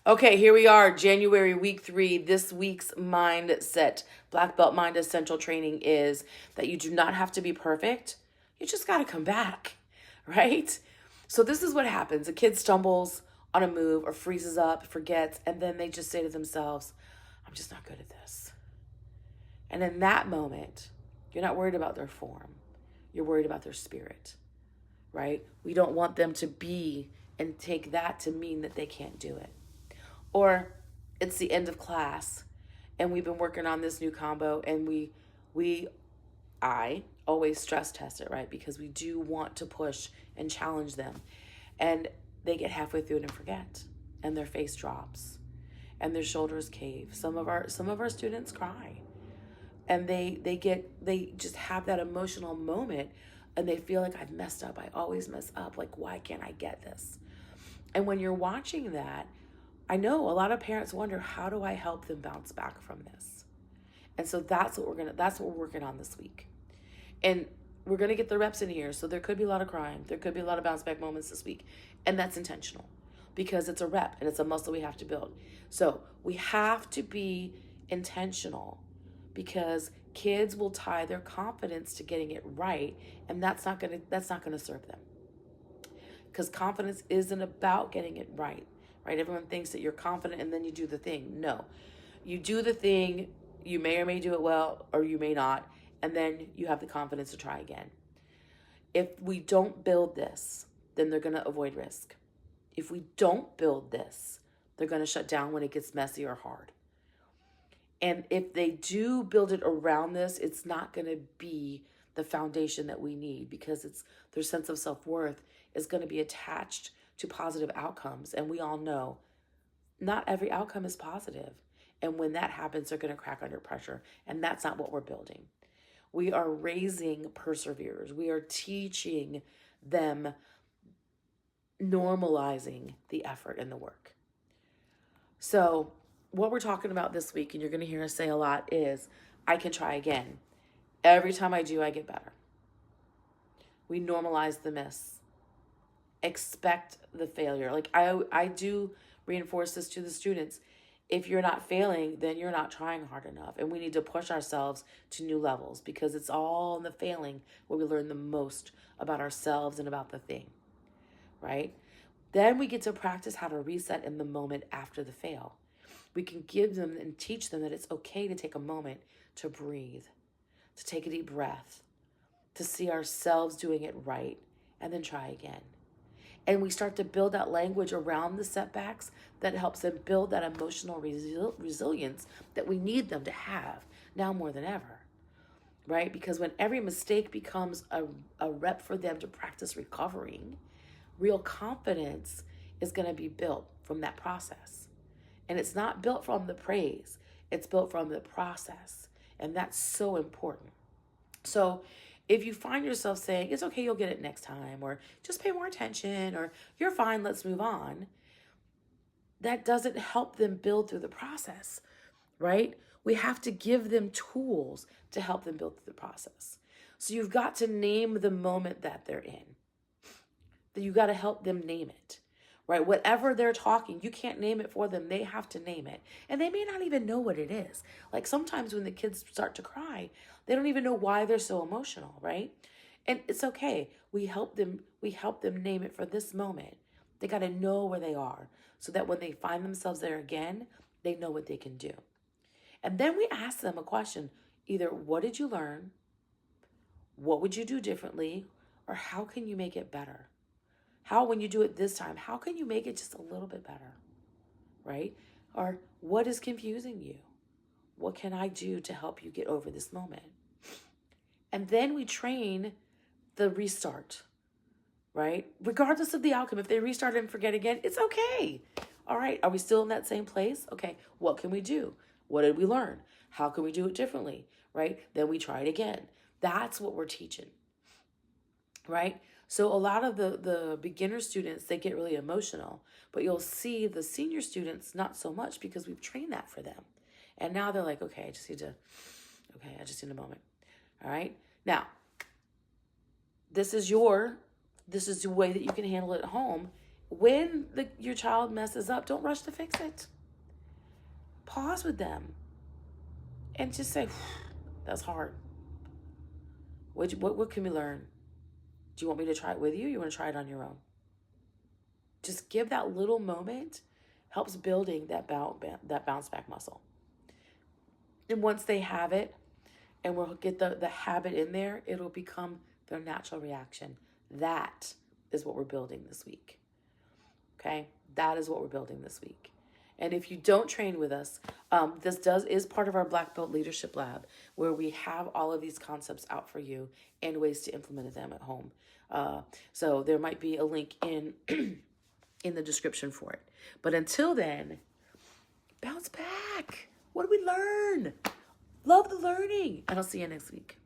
Okay, here we are, January week 3. This week's mindset, Black Belt Mind Essential training is that you do not have to be perfect. You just got to come back, right? So this is what happens. A kid stumbles on a move or freezes up, forgets, and then they just say to themselves, I'm just not good at this. And in that moment, you're not worried about their form. You're worried about their spirit, right? We don't want them to be and take that to mean that they can't do it. Or it's the end of class and we've been working on this new combo and I always stress test it, right? Because we do want to push and challenge them. And they get halfway through it and forget. And their face drops and their shoulders cave. Some of our students cry. And they just have that emotional moment and they feel like I've messed up. I always mess up. Like, why can't I get this? And when you're watching that, I know a lot of parents wonder, how do I help them bounce back from this? And so that's what we're working on this week. And we're gonna get the reps in here. So there could be a lot of crying. There could be a lot of bounce back moments this week. And that's intentional because it's a rep and it's a muscle we have to build. So we have to be intentional because kids will tie their confidence to getting it right, and that's not gonna serve them. Because confidence isn't about getting it right. Everyone thinks that you're confident and then you do the thing. No, you do the thing, you may or may do it well, or you may not, and then you have the confidence to try again. If we don't build this, then they're going to avoid risk. If we don't build this, they're going to shut down when it gets messy or hard. And if they do build it around this, it's not going to be the foundation that we need because their sense of self-worth is going to be attached to positive outcomes. And we all know not every outcome is positive. And when that happens, they're going to crack under pressure. And that's not what we're building. We are raising perseverers. We are teaching them, normalizing the effort and the work. So what we're talking about this week, and you're going to hear us say a lot, is I can try again. Every time I do, I get better. We normalize the miss. Expect the failure. Like I do reinforce this to the students. If you're not failing, then you're not trying hard enough. And we need to push ourselves to new levels because it's all in the failing where we learn the most about ourselves and about the thing, right? Then we get to practice how to reset in the moment after the fail. We can give them and teach them that it's okay to take a moment to breathe, to take a deep breath, to see ourselves doing it right, and then try again. And we start to build that language around the setbacks that helps them build that emotional resilience that we need them to have now more than ever, right? Because when every mistake becomes a rep for them to practice recovering, real confidence is going to be built from that process. And it's not built from the praise, it's built from the process. And that's so important. So if you find yourself saying, it's okay, you'll get it next time, or just pay more attention, or you're fine, let's move on, that doesn't help them build through the process, right? We have to give them tools to help them build through the process. So you've got to name the moment that they're in. You got to help them name it, right? Whatever they're talking, you can't name it for them. They have to name it. And they may not even know what it is. Like sometimes when the kids start to cry, they don't even know why they're so emotional, right? And it's okay. We help them name it for this moment. They got to know where they are so that when they find themselves there again, they know what they can do. And then we ask them a question, either what did you learn? What would you do differently? Or how can you make it better? How, when you do it this time, how can you make it just a little bit better, right? Or what is confusing you? What can I do to help you get over this moment? And then we train the restart, right? Regardless of the outcome, if they restart and forget again, it's okay. All right, are we still in that same place? Okay, what can we do? What did we learn? How can we do it differently, right? Then we try it again. That's what we're teaching, right? So a lot of the beginner students, they get really emotional, but you'll see the senior students not so much because we've trained that for them. And now they're like, okay, I just need a moment. All right. Now, this is the way that you can handle it at home When your child messes up, don't rush to fix it. Pause with them and just say, that's hard. What can we learn? Do you want me to try it with you? You want to try it on your own? Just give that little moment, helps building that bounce back muscle. And once they have it, and we'll get the habit in there, it'll become their natural reaction. That is what we're building this week. Okay? That is what we're building this week. And if you don't train with us, this is part of our Black Belt Leadership Lab, where we have all of these concepts out for you and ways to implement them at home. So there might be a link in in the description for it. But until then, bounce back. What did we learn? Love the learning. And I'll see you next week.